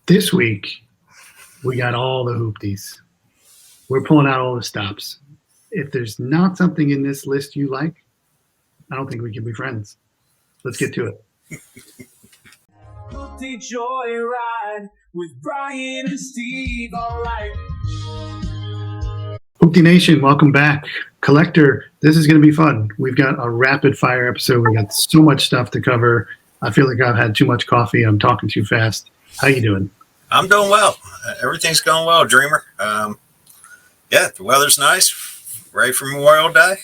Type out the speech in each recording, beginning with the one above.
This week, we got all the Hoopties. We're pulling out all the stops. If there's not something in this list you like, I don't think we can be friends. Let's get to it. Hooptie Joyride with Brian and Steve, all right. Hooptie Nation, welcome back. Collector, this is going to be fun. We've got a rapid fire episode. We got so much stuff to cover. I feel like I've had too much coffee. I'm talking too fast. How you doing? I'm doing well. Everything's going well, Dreamer. Yeah, the weather's nice. Ready for Memorial Day?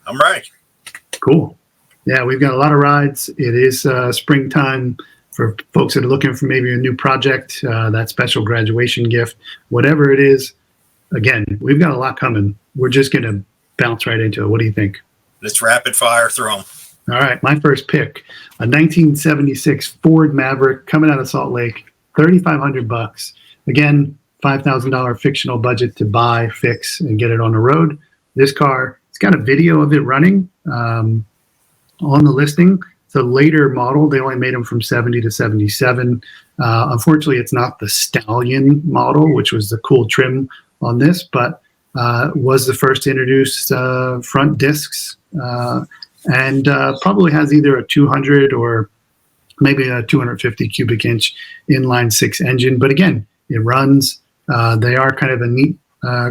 I'm ready. Cool. Yeah, we've got a lot of rides. It is springtime for folks that are looking for maybe a new project, that special graduation gift, whatever it is. Again, we've got a lot coming. We're just going to bounce right into it. What do you think? Let's rapid fire through them. All right, my first pick, a 1976 Ford Maverick coming out of Salt Lake, $3,500. Again, $5,000 fictional budget to buy, fix, and get it on the road. This car, it's got a video of it running on the listing. It's a later model. They only made them from 70 to 77. Unfortunately, it's not the Stallion model, which was the cool trim on this, but was the first to introduce front discs. And probably has either a 200 or maybe a 250 cubic inch inline six engine. But again, it runs. They are kind of a neat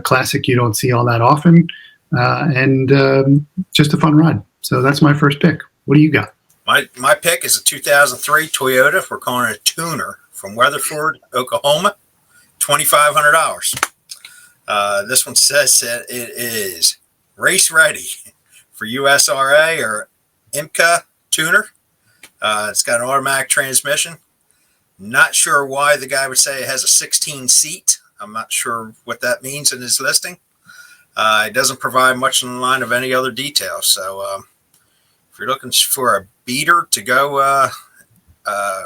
classic you don't see all that often. And just a fun ride. So that's my first pick. What do you got? My pick is a 2003 Toyota. We're calling it a tuner from Weatherford, Oklahoma, $2,500. This one says that it is race ready for USRA or IMCA tuner. It's got an automatic transmission. Not sure why the guy would say it has a 16 seat. I'm not sure what that means in his listing. It doesn't provide much in the line of any other details. So if you're looking for a beater to go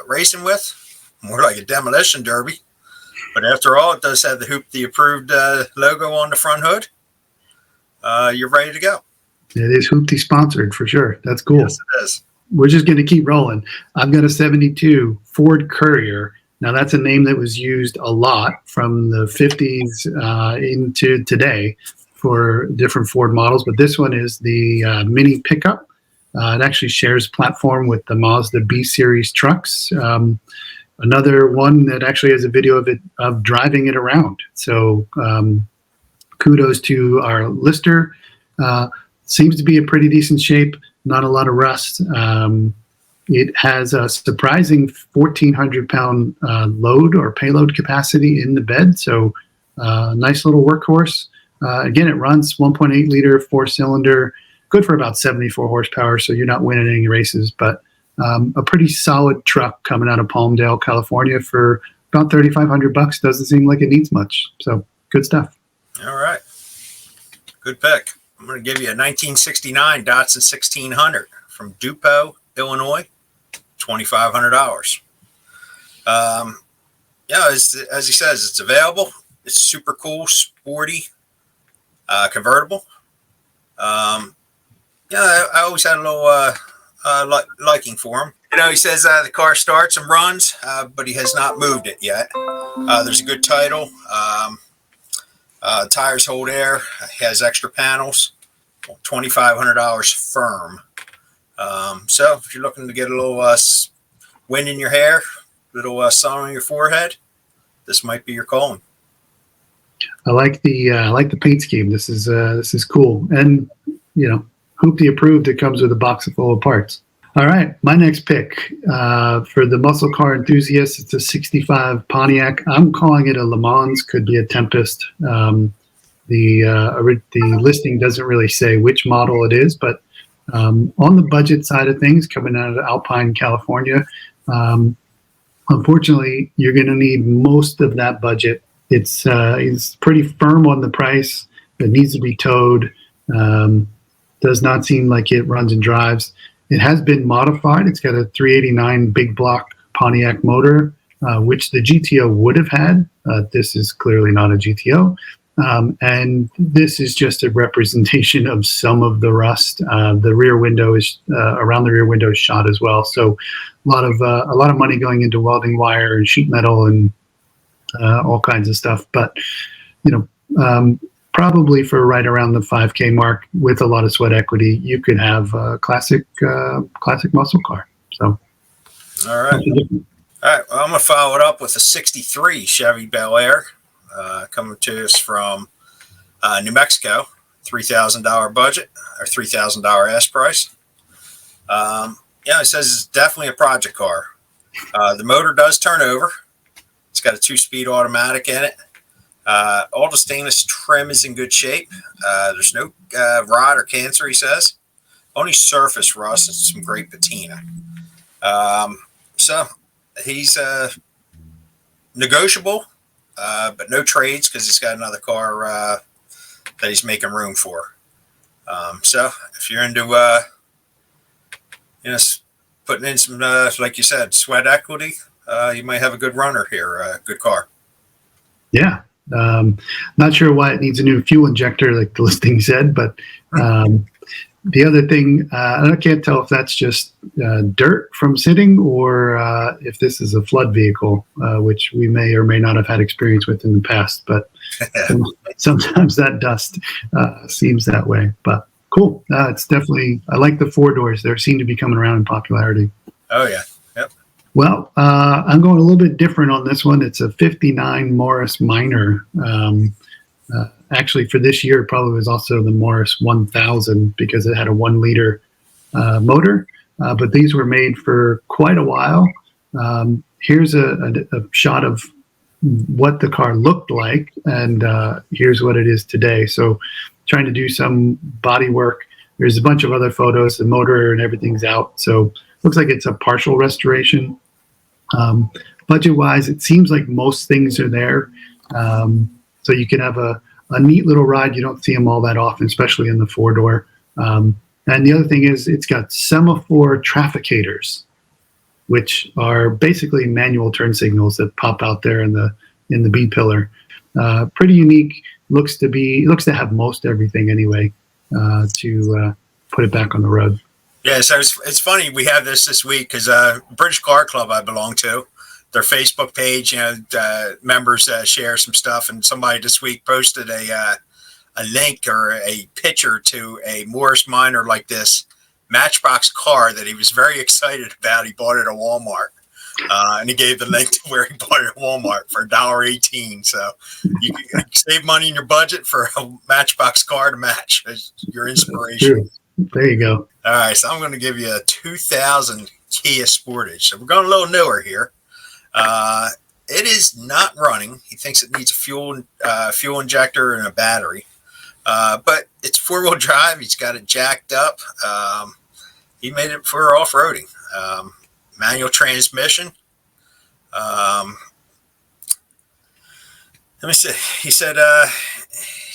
racing with, more like a demolition derby. But after all, it does have the Hooptie approved logo on the front hood. You're ready to go. It is Hooptie sponsored for sure. That's cool. Yes, it is. We're just going to keep rolling. I've got a 72 Ford Courier. Now, that's a name that was used a lot from the 50s into today for different Ford models. But this one is the mini pickup. It actually shares platform with the Mazda B-Series trucks. Another one that actually has a video of driving it around. So kudos to our lister. Seems to be a pretty decent shape, not a lot of rust. It has a surprising 1,400-pound load or payload capacity in the bed, so nice little workhorse. Again, it runs 1.8-liter, four-cylinder, good for about 74 horsepower, so you're not winning any races, but a pretty solid truck coming out of Palmdale, California for about $3,500. Doesn't seem like it needs much, so good stuff. All right. Good pick. I'm going to give you a 1969 Datsun 1600 from Dupo, Illinois, $2,500. Yeah, as he says, it's available. It's super cool, sporty, convertible. Yeah, I always had a little liking for him. You know, he says the car starts and runs, but he has not moved it yet. There's a good title. Tires hold air. Has extra panels. $2,500 firm. So if you're looking to get a little wind in your hair, a little sun on your forehead, this might be your calling. I like the paint scheme. This is cool, and you know, Hooptie approved. It comes with a box full of parts. All right, my next pick for the muscle car enthusiasts, it's a 65 Pontiac. I'm calling it a Le Mans, could be a Tempest. The listing doesn't really say which model it is, but on the budget side of things, coming out of Alpine, California, unfortunately, you're going to need most of that budget. It's pretty firm on the price. It needs to be towed. Does not seem like it runs and drives. It has been modified. It's got a 389 big block Pontiac motor, which the GTO would have had. This is clearly not a GTO. And this is just a representation of some of the rust. The rear window is around the rear window is shot as well. So a lot of money going into welding wire and sheet metal and all kinds of stuff. But probably for right around the 5K mark with a lot of sweat equity, you could have a classic muscle car. So, all right. All right. Well, I'm going to follow it up with a 63 Chevy Bel Air coming to us from New Mexico, $3,000 budget or $3,000 ask price. It says it's definitely a project car. The motor does turn over. It's got a 2-speed automatic in it. All the stainless trim is in good shape. There's no rot or cancer, he says. Only surface rust and some great patina. So he's negotiable, but no trades because he's got another car that he's making room for. So if you're into putting in some, like you said, sweat equity, you might have a good runner here, a good car. Yeah. Not sure why it needs a new fuel injector, like the listing said, but the other thing, I can't tell if that's just dirt from sitting or if this is a flood vehicle, which we may or may not have had experience with in the past, but sometimes that dust seems that way. But cool. It's definitely, I like the 4 doors. They seem to be coming around in popularity. Oh, yeah. Yep. Well, I'm going a little bit different on this one. It's a 59 Morris Minor. Actually, for this year, it probably was also the Morris 1000 because it had a 1-liter motor. But these were made for quite a while. Here's a shot of what the car looked like, and here's what it is today. So trying to do some body work. There's a bunch of other photos. The motor and everything's out. So looks like it's a partial restoration. Budget-wise, it seems like most things are there. So you can have a neat little ride. You don't see them all that often, especially in the 4-door. And the other thing is it's got semaphore trafficators, which are basically manual turn signals that pop out there in the B pillar. Pretty unique. Looks to have most everything anyway to put it back on the road. Yeah, so it's funny we have this week because British Car Club I belong to, their Facebook page, members share some stuff, and somebody this week posted a link or a picture to a Morris Minor like this Matchbox car that he was very excited about. He bought it at Walmart, and he gave the link to where he bought it at Walmart for $1.18. So you can save money in your budget for a Matchbox car to match as your inspiration. True. There you go. All right, so I'm going to give you a 2000 Kia Sportage. So we're going a little newer here. It is not running. He thinks it needs a fuel injector and a battery. But it's 4-wheel drive. He's got it jacked up. He made it for off-roading. Manual transmission. Let me see. He said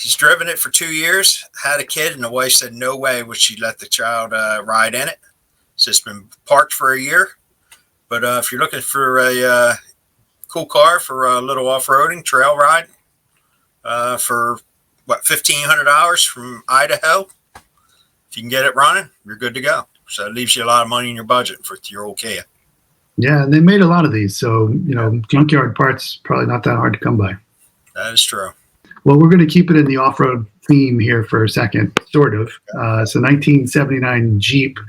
he's driven it for 2 years, had a kid, and the wife said no way would she let the child ride in it. So it's been parked for a year. But if you're looking for a cool car for a little off-roading trail ride for, $1,500 from Idaho, if you can get it running, you're good to go. So it leaves you a lot of money in your budget for your old Kia. Yeah, and they made a lot of these. So, junkyard parts, probably not that hard to come by. That is true. Well, we're going to keep it in the off-road theme here for a second, sort of. So 1979 Jeep.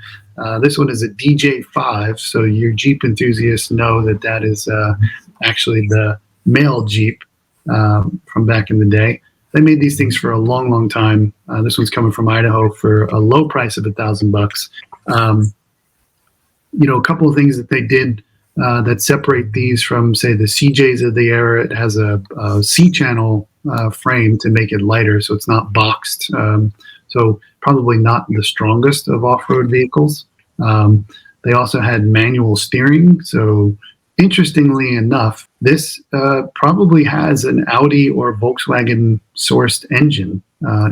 This one is a DJ5, so your Jeep enthusiasts know that is actually the male Jeep from back in the day. They made these things for a long, long time. This one's coming from Idaho for a low price of $1,000. A couple of things that they did that separate these from, say, the CJs of the era. It has a C-channel frame to make it lighter, so it's not boxed. So probably not the strongest of off-road vehicles. They also had manual steering. So interestingly enough, this probably has an Audi or Volkswagen sourced engine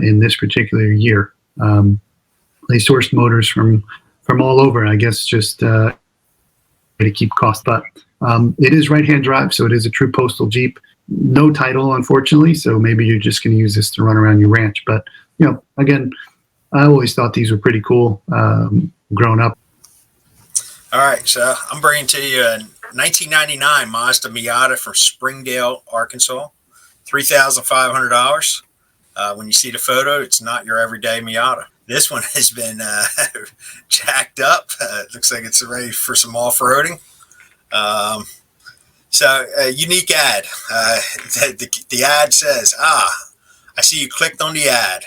in this particular year. They sourced motors from all over, I guess, just to keep costs. But it is right-hand drive, so it is a true postal Jeep. No title, unfortunately, so maybe you're just going to use this to run around your ranch. But, again, I always thought these were pretty cool growing up. All right, so I'm bringing to you a 1999 Mazda Miata from Springdale, Arkansas, $3,500. When you see the photo, it's not your everyday Miata. This one has been jacked up. It looks like it's ready for some off-roading. So a unique ad. The ad says, I see you clicked on the ad.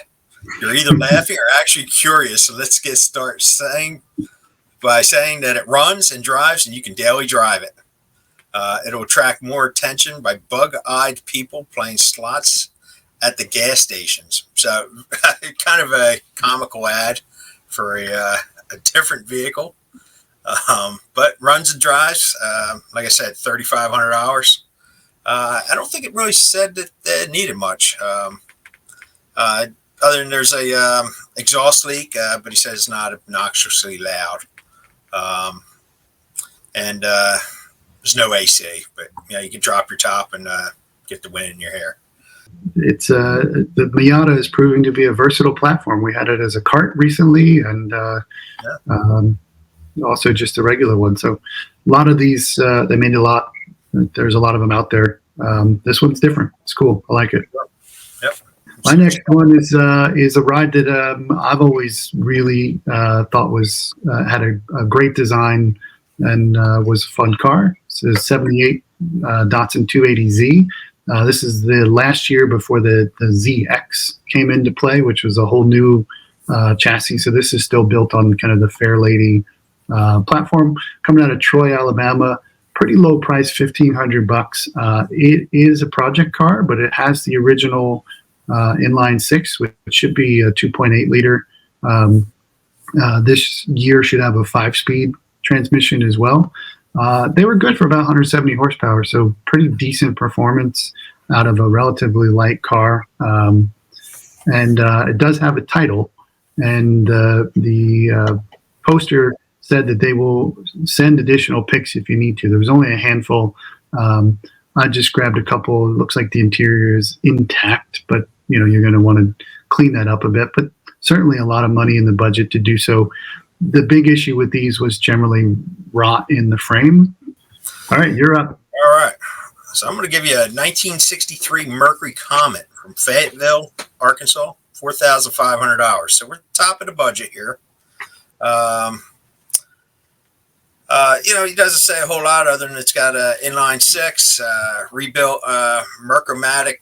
You're either laughing or actually curious. So let's start saying that it runs and drives and you can daily drive it. It'll attract more attention by bug-eyed people playing slots at the gas stations. So kind of a comical ad for a different vehicle. But runs and drives, like I said, $3,500. I don't think it really said that it needed much. Other than there's a exhaust leak, but he says it's not obnoxiously loud. And there's no AC, but you can drop your top and get the wind in your hair. It's the Miata is proving to be a versatile platform. We had it as a cart recently, and also just a regular one. So a lot of these, they made a lot. There's a lot of them out there. This one's different. It's cool. I like it. Yep. My next one is a ride that I've always really thought was had a great design and was a fun car. It's a 78 Datsun 280Z. This is the last year before the ZX came into play, which was a whole new chassis. So this is still built on kind of the Fairlady platform, coming out of Troy, Alabama. Pretty low price, $1,500. It is a project car, but it has the original inline six, which should be a 2.8 liter. This year should have a 5-speed transmission as well. They were good for about 170 horsepower, so pretty decent performance out of a relatively light car. And it does have a title, and the poster said that they will send additional pics if you need to. There was only a handful. I just grabbed a couple. It looks like the interior is intact, but you're going to want to clean that up a bit. But certainly a lot of money in the budget to do so. The big issue with these was generally rot in the frame. All right, you're up. All right. So I'm going to give you a 1963 Mercury Comet from Fayetteville, Arkansas, $4,500. So we're top of the budget here. He doesn't say a whole lot other than it's got an inline six, rebuilt Mercury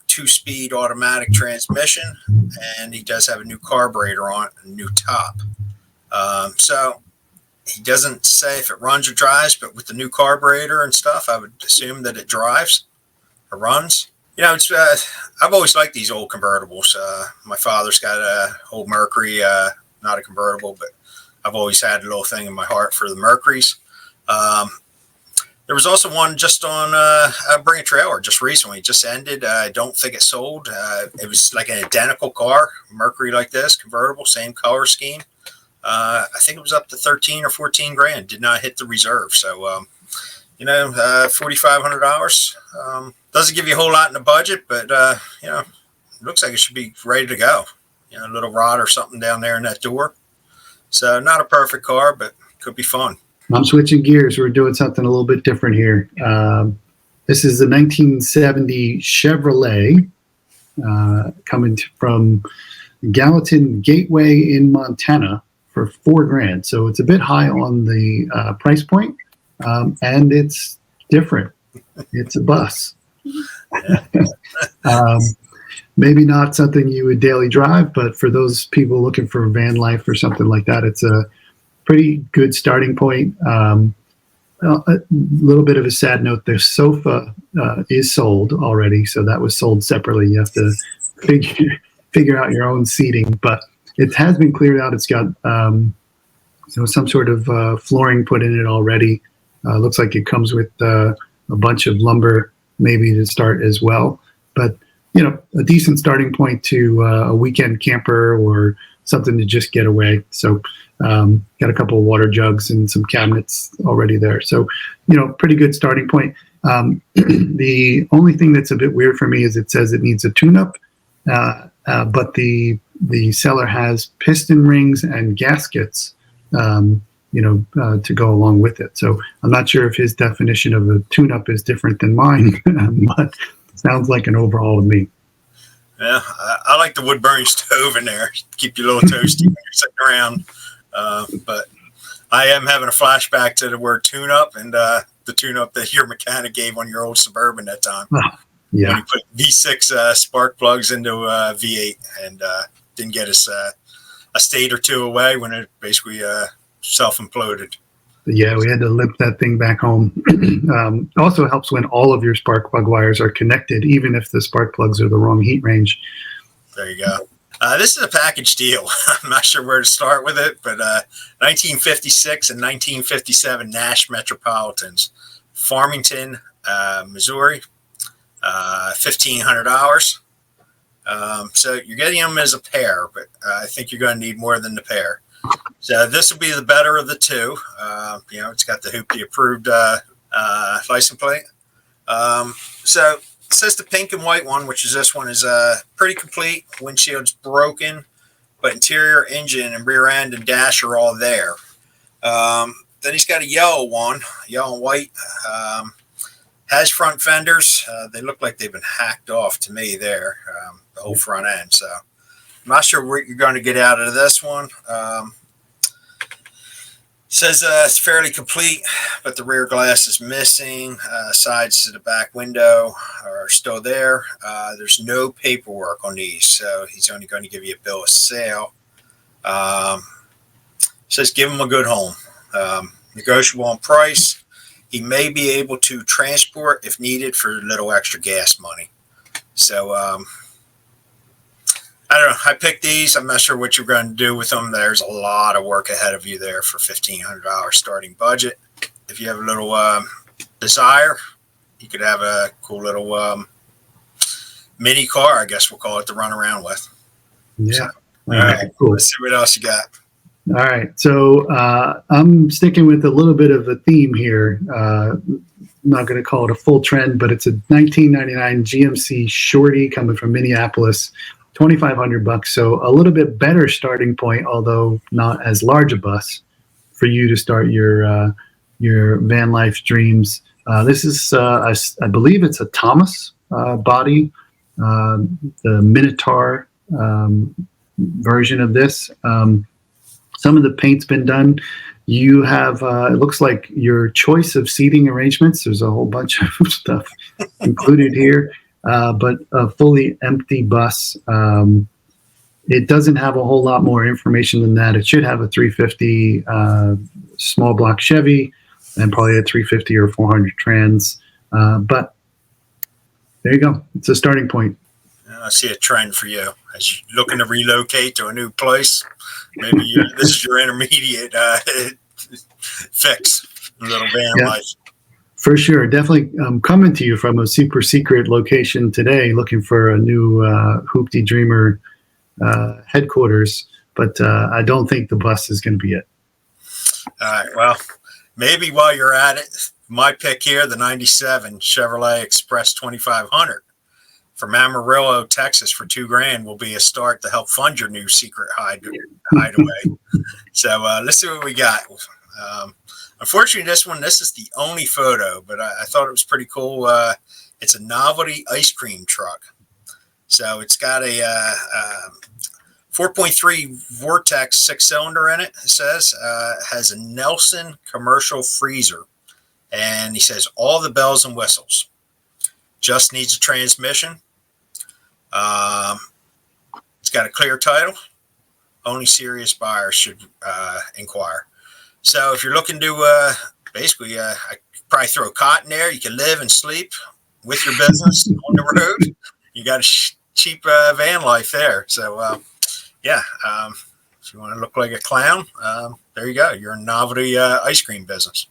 2-speed automatic transmission, and he does have a new carburetor on it, a new top. So he doesn't say if it runs or drives, but with the new carburetor and stuff, I would assume that it drives or runs. I've always liked these old convertibles. My father's got a old Mercury, not a convertible, but I've always had a little thing in my heart for the Mercuries. There was also one just on Bring a Trailer just recently, just ended. I don't think it sold. It was like an identical car, Mercury like this, convertible, same color scheme. I think it was up to 13 or 14 grand. Did not hit the reserve. So, $4,500 doesn't give you a whole lot in the budget, but it looks like it should be ready to go. A little rod or something down there in that door. So not a perfect car, but could be fun. I'm switching gears. We're doing something a little bit different here. This is the 1970 Chevrolet coming from Gallatin Gateway in Montana for $4,000. So it's a bit high on the price point, and it's different. It's a bus. Maybe not something you would daily drive, but for those people looking for van life or something like that, it's a pretty good starting point. A little bit of a sad note, the sofa is sold already, so that was sold separately. You have to figure out your own seating, but it has been cleared out. It's got some sort of flooring put in it already. Looks like it comes with a bunch of lumber maybe to start as well. But a decent starting point to a weekend camper or something to just get away. So got a couple of water jugs and some cabinets already there. So, pretty good starting point. The only thing that's a bit weird for me is it says it needs a tune-up, but the seller has piston rings and gaskets to go along with it. So I'm not sure if his definition of a tune-up is different than mine, but sounds like an overhaul to me. Yeah, I like the wood burning stove in there. Keep you a little toasty when you're sitting around. But I am having a flashback to the word tune-up and the tune-up that your mechanic gave on your old Suburban that time. Yeah. When you put V6 spark plugs into V8 and didn't get us a state or two away when it basically self-imploded. Yeah, we had to limp that thing back home. Also helps when all of your spark plug wires are connected, even if the spark plugs are the wrong heat range. There you go. This is a package deal. I'm not sure where to start with it, but 1956 and 1957 Nash Metropolitans, Farmington, Missouri, $1,500. So you're getting them as a pair, but I think you're going to need more than the pair. So this will be the better of the two. It's got the Hooptie approved license plate. So it says the pink and white one, which is this one, is pretty complete. Windshield's broken, but interior, engine, and rear end and dash are all there. Then he's got a yellow one, yellow and white. Has front fenders. They look like they've been hacked off to me there, the whole front end. So I'm not sure what you're going to get out of this one. Says it's fairly complete, but the rear glass is missing. Sides to the back window are still there. There's no paperwork on these, so he's only going to give you a bill of sale. Says give him a good home. Negotiable on price. He may be able to transport if needed for a little extra gas money. So I don't know. I picked these. I'm not sure what you're going to do with them. There's a lot of work ahead of you there for $1,500 starting budget. If you have a little desire, you could have a cool little mini car, I guess we'll call it, to run around with. Yeah. So, all right. Cool. Let's see what else you got. All right. So I'm sticking with a little bit of a theme here. I'm not going to call it a full trend, but it's a 1999 GMC Shorty coming from Minneapolis. $2,500, so a little bit better starting point, although not as large a bus for you to start your van life dreams. This is, I believe, it's a Thomas body, the Minotaur version of this. Some of the paint's been done. You have, it looks like your choice of seating arrangements. There's a whole bunch of stuff included here. But a fully empty bus. It doesn't have a whole lot more information than that. It should have a 350 small block Chevy and probably a 350 or 400 trans. But there you go. It's a starting point. I see a trend for you as you're looking to relocate to a new place. Maybe this is your intermediate fix, a little van life. For sure. Definitely coming to you from a super secret location today, looking for a new Hooptie Dreamer headquarters. But I don't think the bus is going to be it. All right. Well, maybe while you're at it, my pick here, the 97 Chevrolet Express 2500 from Amarillo, Texas for $2,000 will be a start to help fund your new secret hideaway. So let's see what we got. Unfortunately, this is the only photo, but I thought it was pretty cool. It's a novelty ice cream truck. So it's got a 4.3 Vortex 6-cylinder in it, it says. Has a Nelson commercial freezer. And he says all the bells and whistles. Just needs a transmission. It's got a clear title. Only serious buyers should inquire. So if you're looking to basically, I probably throw a cot in there. You can live and sleep with your business on the road. You got a cheap van life there. So, if you want to look like a clown, there you go. You're a novelty ice cream business.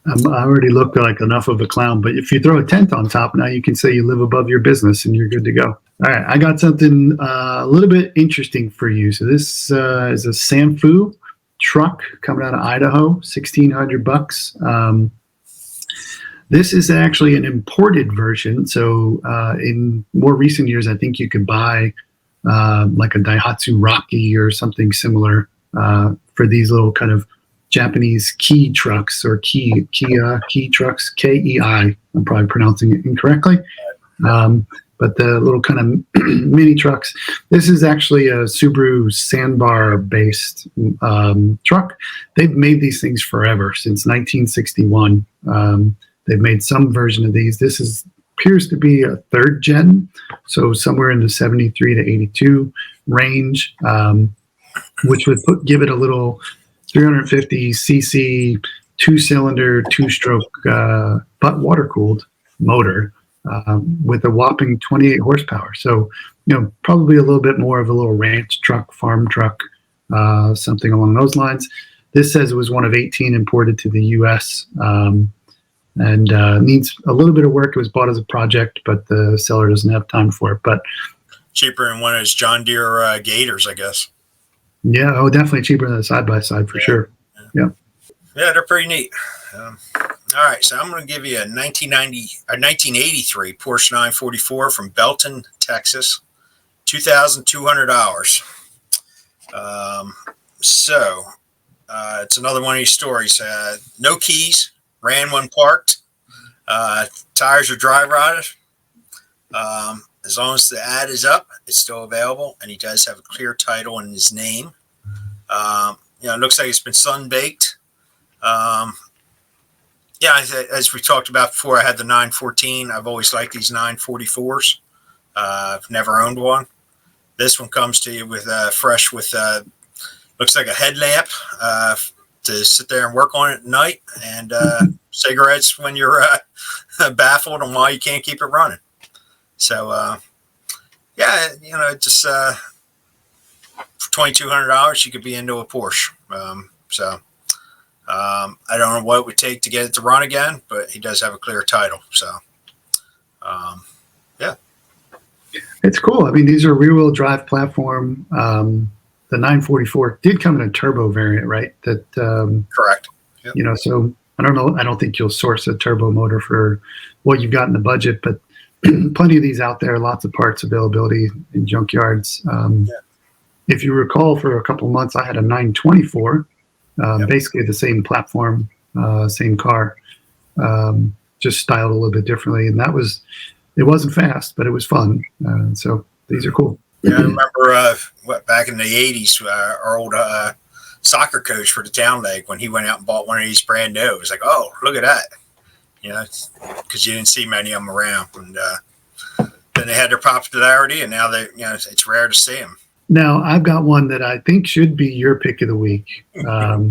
I already look like enough of a clown, but if you throw a tent on top, now you can say you live above your business and you're good to go. All right, I got something a little bit interesting for you. So this is a Sanfu Truck coming out of Idaho, $1,600. This is actually an imported version. So in more recent years, I think you could buy like a Daihatsu Rocky or something similar for these little kind of Japanese Kei trucks or Kia trucks, KEI. I'm probably pronouncing it incorrectly. But the little kind of mini trucks. This is actually a Subaru Sandbar based truck. They've made these things forever, since 1961. They've made some version of these. This appears to be a third gen, so somewhere in the 73 to 82 range, which would give it a little 350 cc 2-cylinder 2-stroke but water cooled motor. With a whopping 28 horsepower. So, probably a little bit more of a little ranch truck, farm truck, something along those lines. This says it was one of 18 imported to the U.S. And needs a little bit of work. It was bought as a project, but the seller doesn't have time for it. But cheaper than one of those John Deere Gators, I guess. Yeah, definitely cheaper than a side-by-side for sure. Yeah. Yeah, they're pretty neat. All right, so I'm going to give you a 1983 Porsche 944 from Belton, Texas, $2,200. It's another one of these stories. No keys, ran when parked. Tires are dry rotted. As long as the ad is up, it's still available, and he does have a clear title in his name. It looks like it's been sun-baked. As we talked about before, I had the 914. I've always liked these 944s. I've never owned one. This one comes to you with fresh with looks like a headlamp to sit there and work on it at night, and cigarettes when you're baffled on why you can't keep it running. So just for $2,200, you could be into a Porsche. I don't know what it would take to get it to run again, but he does have a clear title. So, it's cool. I mean, these are rear-wheel drive platform. The 944 did come in a turbo variant, right? That correct. Yep. So I don't know. I don't think you'll source a turbo motor for what you've got in the budget, but plenty of these out there. Lots of parts availability in junkyards. If you recall, for a couple of months, I had a 924. Basically the same platform, same car, just styled a little bit differently. And it wasn't fast, but it was fun. So these are cool. Yeah, I remember back in the 80s, our old soccer coach for the town league, when he went out and bought one of these brand new, it was like, oh, look at that. Because you didn't see many of them around. And then they had their popularity, and now it's rare to see them. Now, I've got one that I think should be your pick of the week. From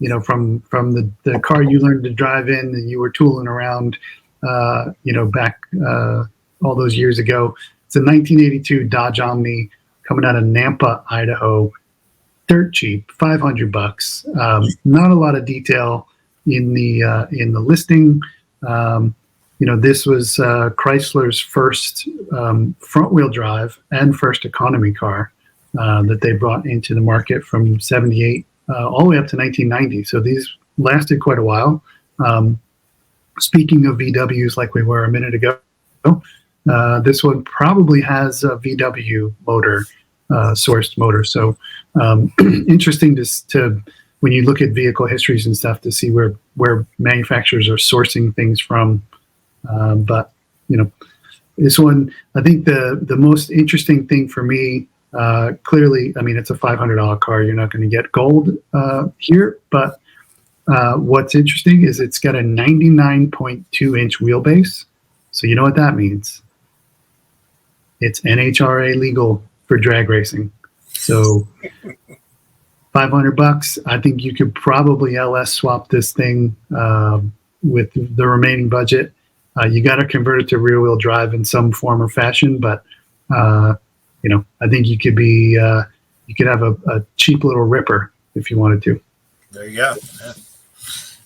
the car you learned to drive in and you were tooling around, back all those years ago. It's a 1982 Dodge Omni coming out of Nampa, Idaho. Dirt cheap, $500. Not a lot of detail in the listing. This was Chrysler's first front-wheel drive and first economy car that they brought into the market from 78 all the way up to 1990. So these lasted quite a while. Speaking of VWs, like we were a minute ago, this one probably has a VW motor, sourced motor. So interesting to when you look at vehicle histories and stuff to see where manufacturers are sourcing things from. But this one, I think the most interesting thing for me, clearly, I mean, it's a $500 car. You're not going to get gold here, but what's interesting is it's got a 99.2 inch wheelbase. So you know what that means? It's NHRA legal for drag racing. So $500, I think you could probably LS swap this thing with the remaining budget. You got to convert it to rear wheel drive in some form or fashion, but I think you could have a cheap little ripper if you wanted to. There you go.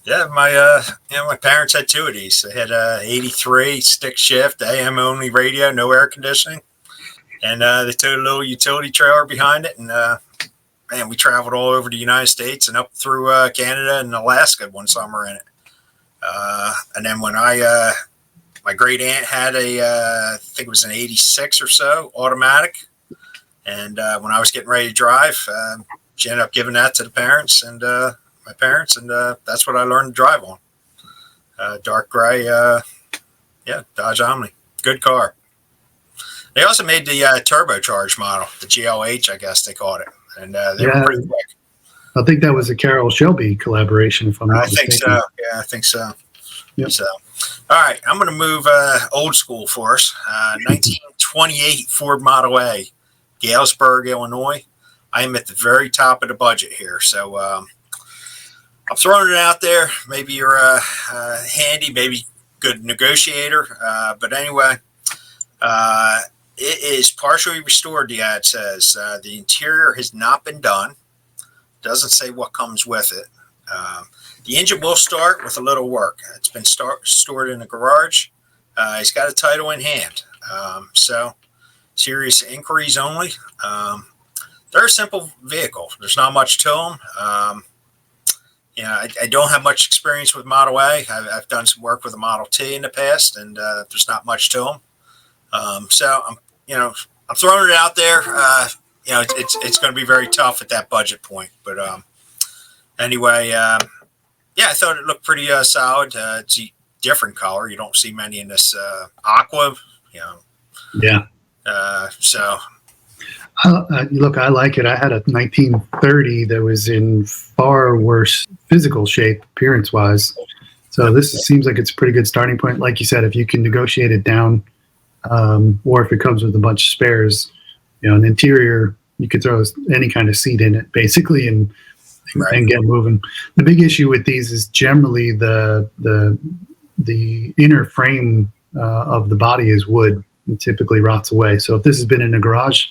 Yeah, my parents had two of these. They had 83 stick shift, AM only radio, no air conditioning, and they took a little utility trailer behind it, and we traveled all over the United States and up through Canada and Alaska one summer in it. And then when my great aunt had I think it was an 86 or so automatic, and when I was getting ready to drive, she ended up giving that to the parents, and my parents, and that's what I learned to drive on. Dark gray, Dodge Omni. Good car. They also made the turbocharged model, the GLH, I guess they called it, and they were pretty quick. I think that was a Carroll Shelby collaboration, if I'm not mistaken. Think so. Yeah, I think so. Yep. So, all right, I'm going to move old school for us. 1928 Ford Model A, Galesburg, Illinois. I am at the very top of the budget here, so I'm throwing it out there. Maybe you're handy, maybe good negotiator, but anyway, it is partially restored. The ad says the interior has not been done. Doesn't say what comes with it. The engine will start with a little work. It's been stored in a garage. He's got a title in hand. So serious inquiries only. They're a simple vehicle. There's not much to them. I don't have much experience with Model A. I've done some work with a Model T in the past, and there's not much to them. So I'm throwing it out there. It's going to be very tough at that budget point. But anyway, I thought it looked pretty solid. It's a different color. You don't see many in this aqua. Yeah. So. Look, I like it. I had a 1930 that was in far worse physical shape, appearance-wise. So this seems like it's a pretty good starting point. Like you said, if you can negotiate it down, or if it comes with a bunch of spares, an interior, you could throw any kind of seat in it, basically, and get moving. The big issue with these is generally the inner frame of the body is wood. It typically rots away. So if this has been in a garage,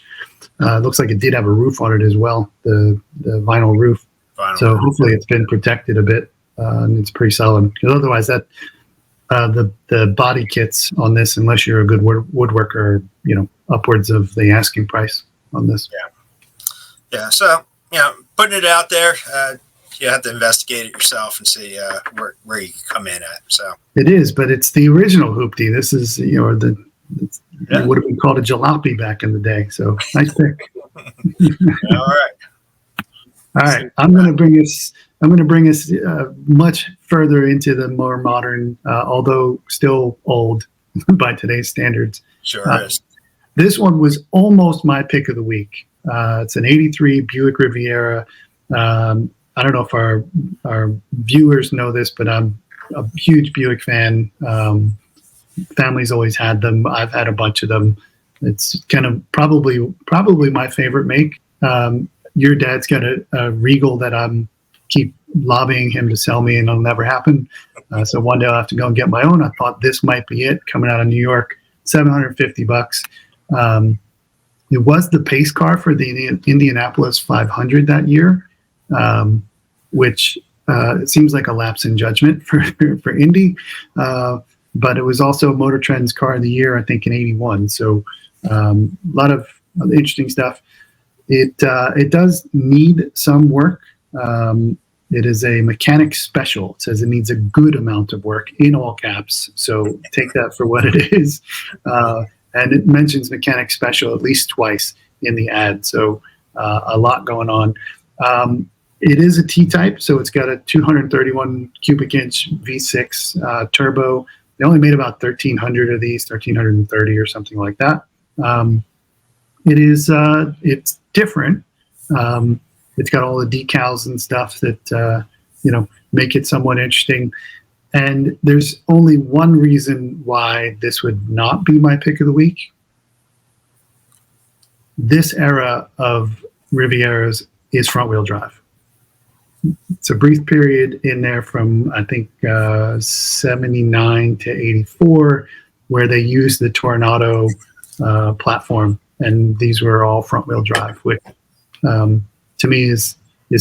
it looks like it did have a roof on it as well, the vinyl roof. Hopefully it's been protected a bit, and it's pretty solid. Because otherwise, that the body kits on this, unless you're a good woodworker, are, upwards of the asking price on this. Yeah. So putting it out there, you have to investigate it yourself and see where you come in at. So it is, but it's the original Hooptie. This is it would have been called a jalopy back in the day. So nice pick. All right. I'm going to bring us much further into the more modern, although still old by today's standards. Sure is. This one was almost my pick of the week. It's an '83 Buick Riviera. I don't know if our viewers know this, but I'm a huge Buick fan. Family's always had them. I've had a bunch of them. It's kind of probably my favorite make. Your dad's got a Regal that I'm keep lobbying him to sell me, and it'll never happen. So one day I'll have to go and get my own. I thought this might be it, coming out of New York, $750. It was the pace car for the Indianapolis 500 that year, which it seems like a lapse in judgment for Indy. But it was also Motor Trend's Car of the Year, I think, in '81. So a lot of interesting stuff. It does need some work. It is a mechanic special. It says it needs a good amount of work in all caps. So take that for what it is. And it mentions mechanic special at least twice in the ad. So a lot going on. It is a T-type, so it's got a 231 cubic inch V6 turbo. They only made about 1,300 of these, 1,330 or something like that. It's different. It's got all the decals and stuff that make it somewhat interesting. And there's only one reason why this would not be my pick of the week. This era of Rivieras is front-wheel drive. It's a brief period in there from, I think, 79 to 84, where they used the Tornado platform, and these were all front-wheel drive, which to me is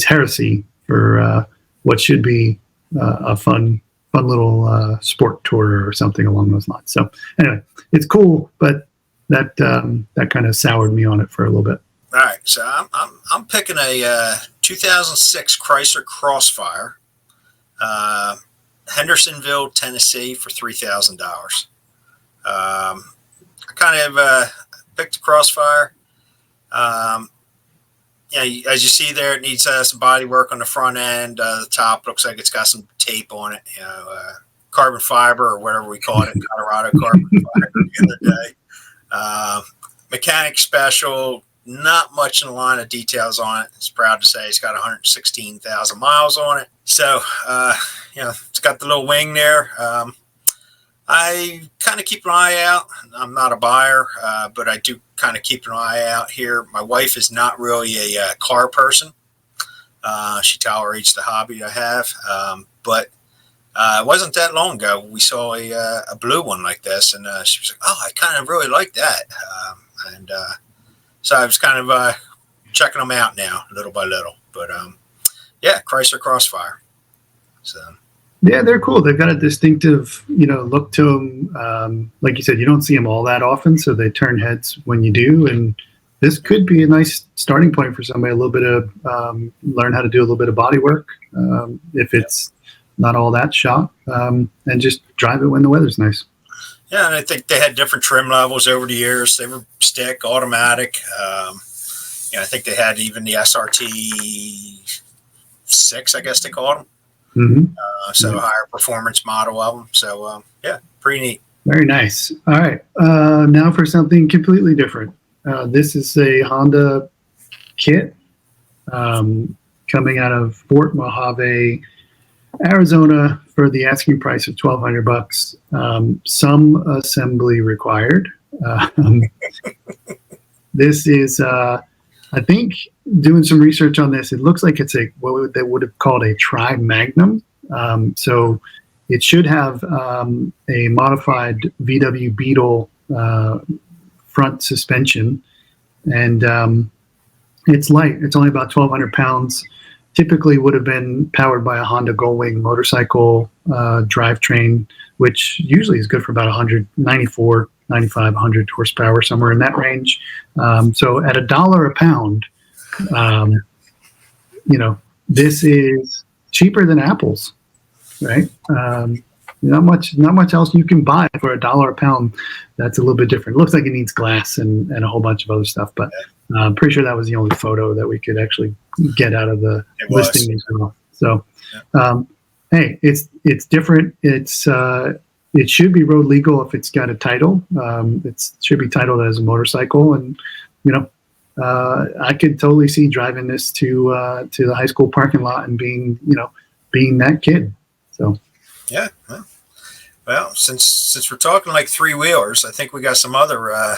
heresy for what should be a fun little sport tourer or something along those lines. So anyway, it's cool, but that kind of soured me on it for a little bit. All right, so I'm picking a 2006 Chrysler Crossfire, Hendersonville, Tennessee, for $3,000. I kind of picked a Crossfire. as you see there, it needs some body work on the front end. The top looks like it's got some tape on it, carbon fiber or whatever we call it in Colorado, carbon fiber the other day. Mechanic special, not much in the line of details on it. It's proud to say it's got 116,000 miles on it. So, it's got the little wing there. I kind of keep an eye out. I'm not a buyer, but I do kind of keep an eye out here. My wife is not really a car person. She tolerates the hobby I have. But it wasn't that long ago we saw a blue one like this, and she was like, "Oh, I kind of really like that." So I was kind of checking them out now, little by little. But Chrysler Crossfire. So. Yeah, they're cool. They've got a distinctive, look to them. Like you said, you don't see them all that often, so they turn heads when you do. And this could be a nice starting point for somebody. A little bit of learn how to do a little bit of body work if it's not all that shot, and just drive it when the weather's nice. Yeah, and I think they had different trim levels over the years. They were stick, automatic. I think they had even the SRT 6, I guess they called them. Mm-hmm. So a higher performance model of them. So, pretty neat. Very nice. All right. Now for something completely different. This is a Honda kit coming out of Fort Mojave, Arizona, for the asking price of $1,200. Some assembly required. This is, I think, doing some research on this, it looks like it's what they would have called a Tri-Magnum. So it should have a modified VW Beetle front suspension, and it's light. It's only about 1,200 pounds. Typically would have been powered by a Honda Gullwing motorcycle drivetrain, which usually is good for about 194, 95, 100 horsepower, somewhere in that range. So at $1 a pound, this is cheaper than apples, right? Not much else you can buy for $1 a pound. That's a little bit different. It looks like it needs glass and a whole bunch of other stuff, but I'm pretty sure that was the only photo that we could actually get out of the listing as well. So, hey, it's different. It should be road legal if it's got a title. It should be titled as a motorcycle, and I could totally see driving this to the high school parking lot and being that kid. So yeah. Well, since we're talking like three wheelers, I think we got some other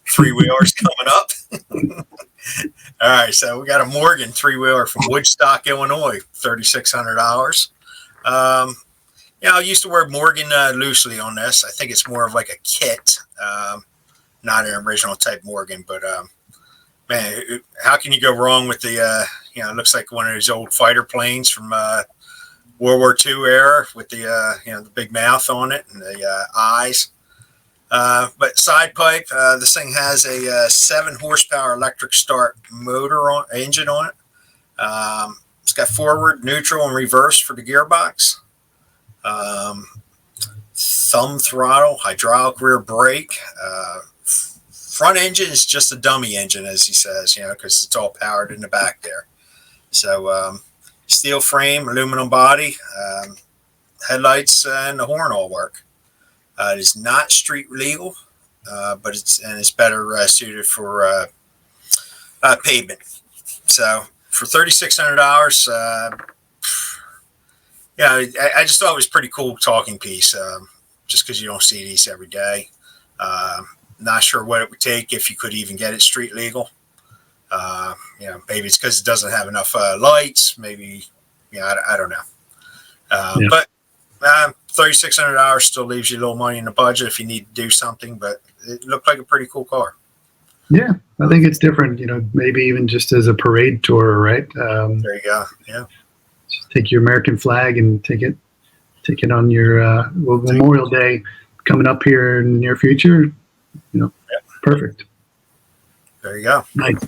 three wheelers coming up. All right, so we got a Morgan three wheeler from Woodstock, Illinois, $3,600. I used to wear Morgan loosely on this. I think it's more of like a kit, not an original type Morgan. But man, how can you go wrong with the? It looks like one of those old fighter planes from World War II era with the the big mouth on it and the eyes. But side pipe, this thing has a 7 horsepower electric start engine on it. It's got forward, neutral, and reverse for the gearbox. Thumb throttle, hydraulic rear brake. Front engine is just a dummy engine, as he says, because it's all powered in the back there. So steel frame, aluminum body, headlights, and the horn all work. It is not street legal, but it's better suited for pavement. So for $3,600, I just thought it was a pretty cool talking piece, just because you don't see these every day. Not sure what it would take if you could even get it street legal. Maybe it's because it doesn't have enough lights. Maybe, I don't know. But $3,600 still leaves you a little money in the budget if you need to do something. But it looked like a pretty cool car. Yeah, I think it's different. Maybe even just as a parade tour, right? There you go. Yeah. Just take your American flag and take it on your Memorial Day coming up here in the near future. Perfect. There you go. Nice.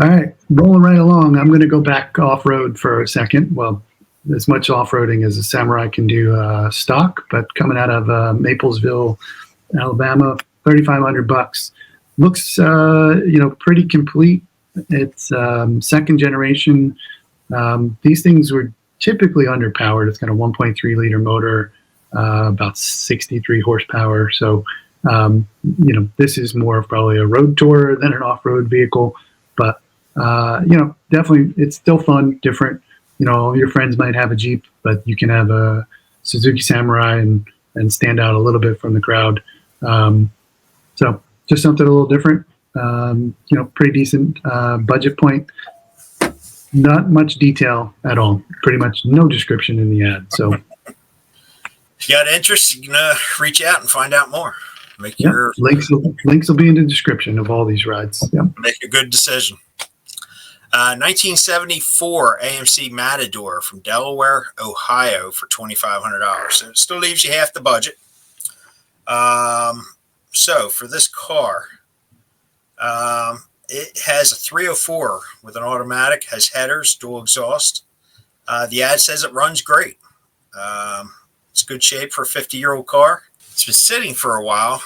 All right, rolling right along. I'm going to go back off-road for a second. Well, as much off-roading as a Samurai can do stock, but coming out of Maplesville, Alabama, $3,500. looks, pretty complete. It's second generation. These things were typically underpowered. It's got a 1.3 liter motor, about 63 horsepower. So, this is more of probably a road tourer than an off-road vehicle. But, definitely it's still fun, different. Your friends might have a Jeep, but you can have a Suzuki Samurai and stand out a little bit from the crowd. So just something a little different. Pretty decent budget point. Not much detail at all. Pretty much no description in the ad. So if you got interest, you can reach out and find out more. Make your links will be in the description of all these rides. Yep. Make a good decision. 1974 AMC Matador from Delaware, Ohio for $2,500. So it still leaves you half the budget. So for this car, it has a 304 with an automatic, has headers, dual exhaust. The ad says it runs great. It's good shape for a 50-year-old car. It's been sitting for a while.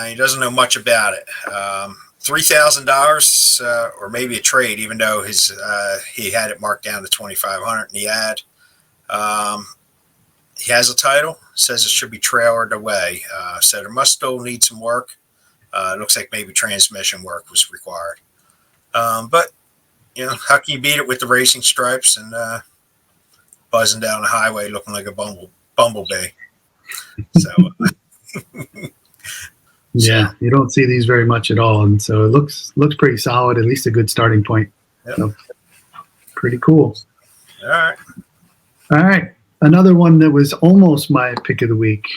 He doesn't know much about it. $3,000 or maybe a trade, even though he had it marked down to $2,500 in the ad. He has a title, says it should be trailered away. So there must still need some work. It looks like maybe transmission work was required. But, how can you beat it with the racing stripes and buzzing down the highway looking like a bumblebee? So, yeah, you don't see these very much at all. And so it looks pretty solid, at least a good starting point. Yep. So, pretty cool. All right. Another one that was almost my pick of the week.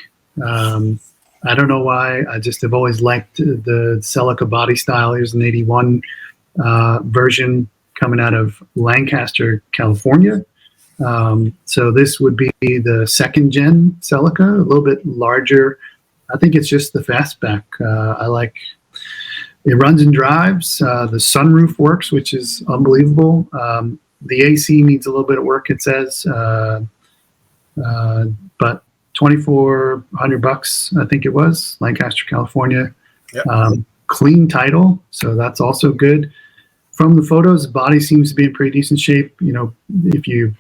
I don't know why. I just have always liked the Celica body style. Here's an 81 version coming out of Lancaster, California. So this would be the second gen Celica, a little bit larger. I think it's just the fastback. I like it. Runs and drives. The sunroof works, which is unbelievable. The AC needs a little bit of work, it says. But $2,400, I think it was, Lancaster, California. Yep. Clean title, so that's also good. From the photos, the body seems to be in pretty decent shape. If you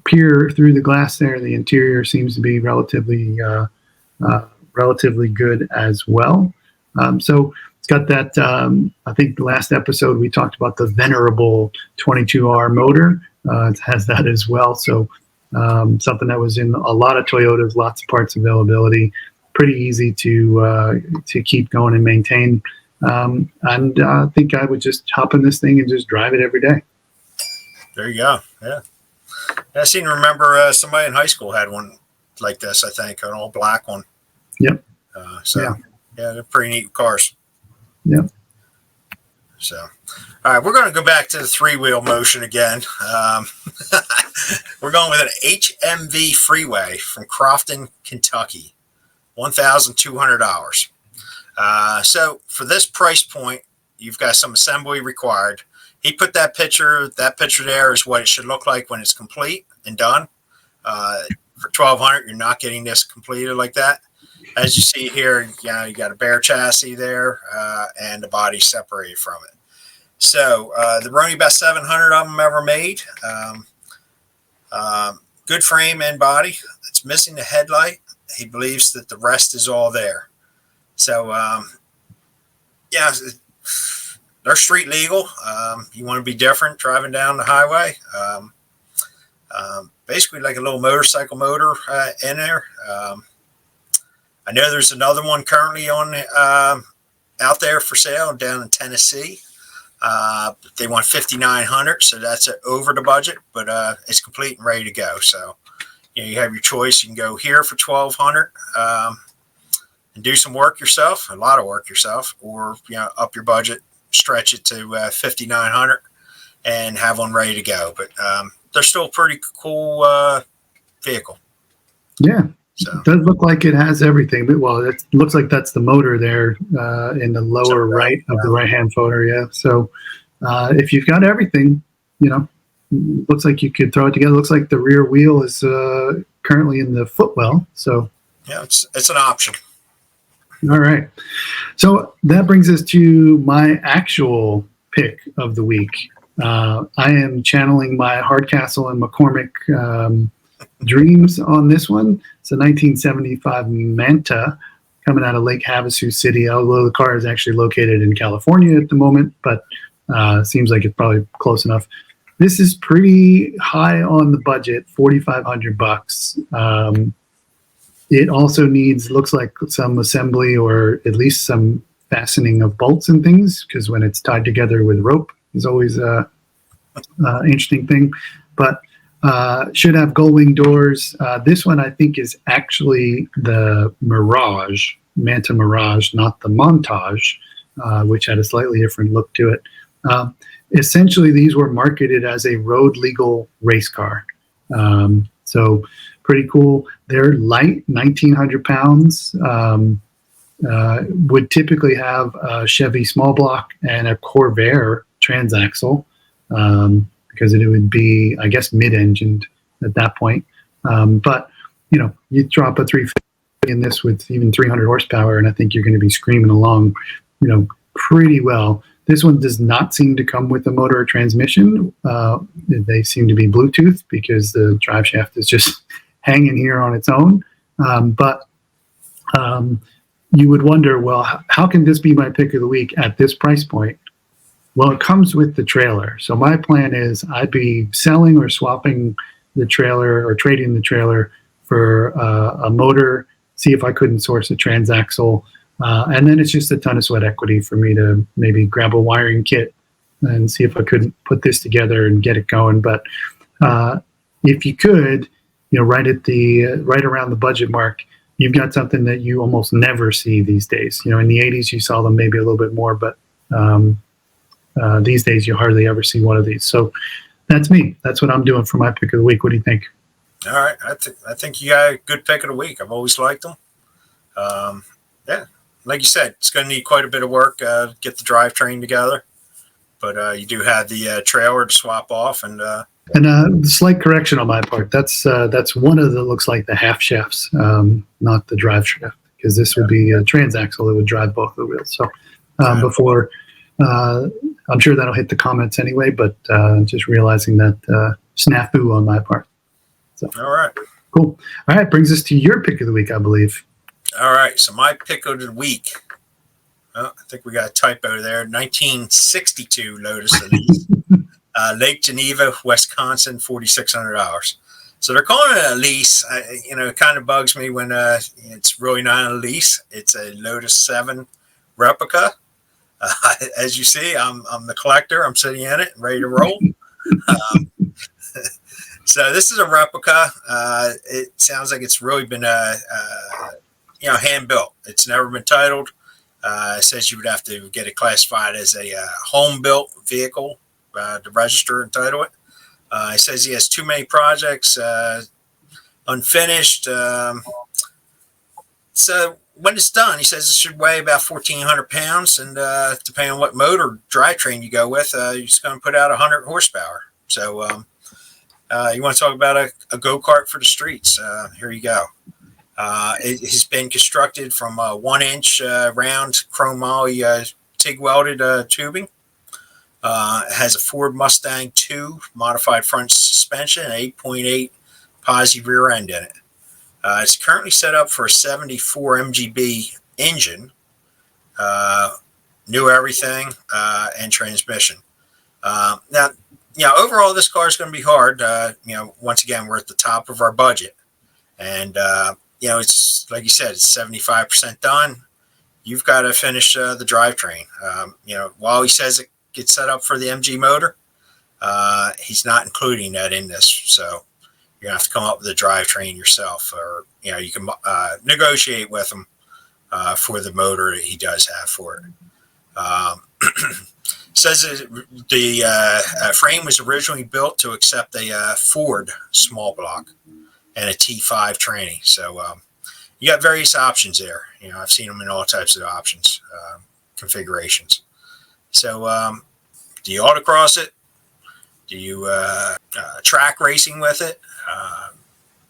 peer through the glass there, the interior seems to be relatively good as well. So it's got that, I think the last episode we talked about the venerable 22R motor. It has that as well. So something that was in a lot of Toyotas, lots of parts availability, pretty easy to keep going and maintain. And I think I would just hop in this thing and just drive it every day. There you go. Yeah. I seem to remember somebody in high school had one like this, I think, an all black one. Yep. Yeah, they're pretty neat cars. Yep. So, all right, we're going to go back to the three-wheel motion again. We're going with an HMV Freeway from Crofton, Kentucky, $1,200. So for this price point, you've got some assembly required. He put that picture there is what it should look like when it's complete and done. For $1,200, you're not getting this completed like that. As you see here, you got a bare chassis there and the body separated from it. So there were only about 700 of them ever made. Good frame and body. It's missing the headlight. He believes that the rest is all there. So, they're street legal. You want to be different driving down the highway. Basically like a little motorcycle motor in there. I know there's another one currently on out there for sale down in Tennessee. They want $5,900, so that's over the budget, but it's complete and ready to go. So, you have your choice. You can go here for $1,200 and do some work yourself, a lot of work yourself, or up your budget, stretch it to $5,900 and have one ready to go. But they're still a pretty cool vehicle. Yeah. So it does look like it has everything. But, well, it looks like that's the motor there in the lower right of the right-hand photo. Yeah. So if you've got everything, looks like you could throw it together. Looks like the rear wheel is currently in the footwell. So yeah, it's an option. All right. So that brings us to my actual pick of the week. I am channeling my Hardcastle and McCormick dreams on this one. It's a 1975 Manta coming out of Lake Havasu City, although the car is actually located in California at the moment, but seems like it's probably close enough. This is pretty high on the budget, $4,500. It also looks like some assembly or at least some fastening of bolts and things, because when it's tied together with rope is always a interesting thing. But should have gull wing doors. This one I think is actually the Mirage, Manta Mirage, not the Montage, which had a slightly different look to it. Essentially, these were marketed as a road legal race car. So pretty cool. They're light, 1,900 pounds. Would typically have a Chevy small block and a Corvair transaxle, because it would be, I guess, mid-engined at that point. But, you drop a 350 in this with even 300 horsepower, and I think you're going to be screaming along, pretty well. This one does not seem to come with a motor or transmission. They seem to be Bluetooth because the drive shaft is just hanging here on its own. But you would wonder, well, how can this be my pick of the week at this price point? Well, it comes with the trailer. So my plan is I'd be selling or swapping the trailer or trading the trailer for a motor, see if I couldn't source a transaxle. And then it's just a ton of sweat equity for me to maybe grab a wiring kit and see if I couldn't put this together and get it going. But if you could, right around the budget mark, you've got something that you almost never see these days. In the 80s, you saw them maybe a little bit more, but these days you hardly ever see one of these. So that's me. That's what I'm doing for my pick of the week. What do you think? All right. I think you got a good pick of the week. I've always liked them. Yeah. Like you said, it's going to need quite a bit of work, get the drivetrain together. But you do have the trailer to swap off. And slight correction on my part. That's one of the looks like the half shafts, not the drive shaft, because this would be a transaxle that would drive both the wheels. So before, I'm sure that'll hit the comments anyway, but just realizing that snafu on my part. So, all right. Cool. All right. Brings us to your pick of the week, I believe. All right. So my pick of the week, I think we got a typo there. 1962 Lotus Elise. Lake Geneva, Wisconsin, $4,600. So they're calling it a lease. It kind of bugs me when it's really not a lease. It's a Lotus 7 replica. As you see, I'm the collector. I'm sitting in it, ready to roll. So this is a replica. It sounds like it's really been hand built. It's never been titled. It says you would have to get it classified as a home built vehicle to register and title it. It says he has too many projects unfinished. So when it's done, he says it should weigh about 1,400 pounds, and depending on what motor drivetrain you go with, you're just going to put out 100 horsepower. So you want to talk about a go-kart for the streets? Here you go. It has been constructed from 1-inch round chrome moly TIG welded tubing. It has a Ford Mustang 2 modified front suspension, and 8.8 posi rear end in it. It's currently set up for a 74 MGB engine, new everything, and transmission. Now, overall, this car is going to be hard. Once again, we're at the top of our budget, and it's like you said, it's 75% done. You've got to finish the drivetrain. While he says it gets set up for the MG motor, he's not including that in this. So you're gonna have to come up with a drivetrain yourself, or you can negotiate with him for the motor that he does have for it. Says the frame was originally built to accept a Ford small block and a T5 tranny. So you got various options there. I've seen them in all types of options, configurations. So do you autocross it? Do you track racing with it?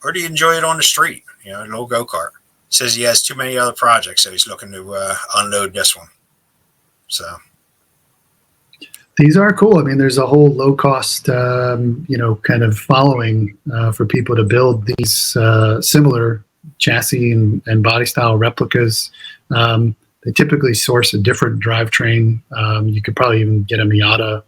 Or do you enjoy it on the street? A little go-kart. says he has too many other projects, so he's looking to unload this one. So these are cool. I mean, there's a whole low cost, kind of following for people to build these similar chassis and body style replicas. They typically source a different drivetrain. You could probably even get a Miata,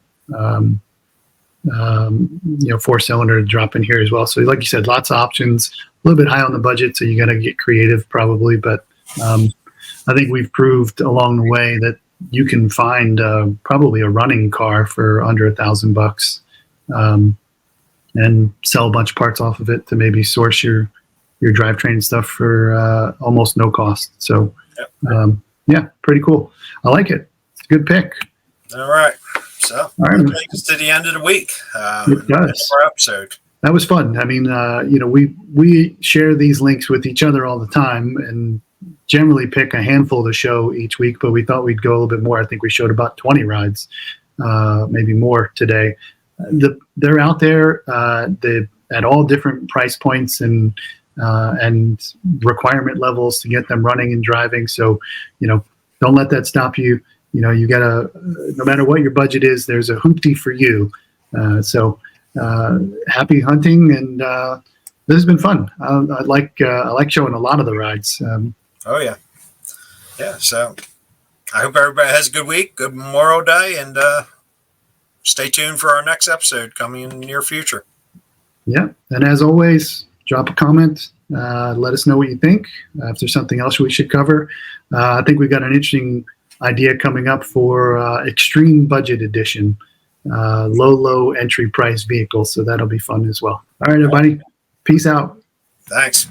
4-cylinder to drop in here as well. So like you said, lots of options, a little bit high on the budget. So you got to get creative probably, but I think we've proved along the way that you can find probably a running car for under $1,000 and sell a bunch of parts off of it to maybe source your drivetrain stuff for almost no cost. So yeah, pretty cool. I like it. It's a good pick. All right. So all right, that takes us to the end of the week. It does. Our episode. That was fun. I mean, we share these links with each other all the time and generally pick a handful to show each week, but we thought we'd go a little bit more. I think we showed about 20 rides, maybe more today. They're out there at all different price points and requirement levels to get them running and driving. So, don't let that stop you. You gotta, no matter what your budget is, there's a hoopty for you. So happy hunting, and this has been fun. I like showing a lot of the rides. Oh yeah. So I hope everybody has a good week, good Memorial Day, and stay tuned for our next episode coming in the near future. Yeah, and as always, drop a comment. Let us know what you think. If there's something else we should cover, I think we've got an interesting idea coming up for extreme budget edition, low entry price vehicles. So that'll be fun as well. All right, everybody. Peace out. Thanks.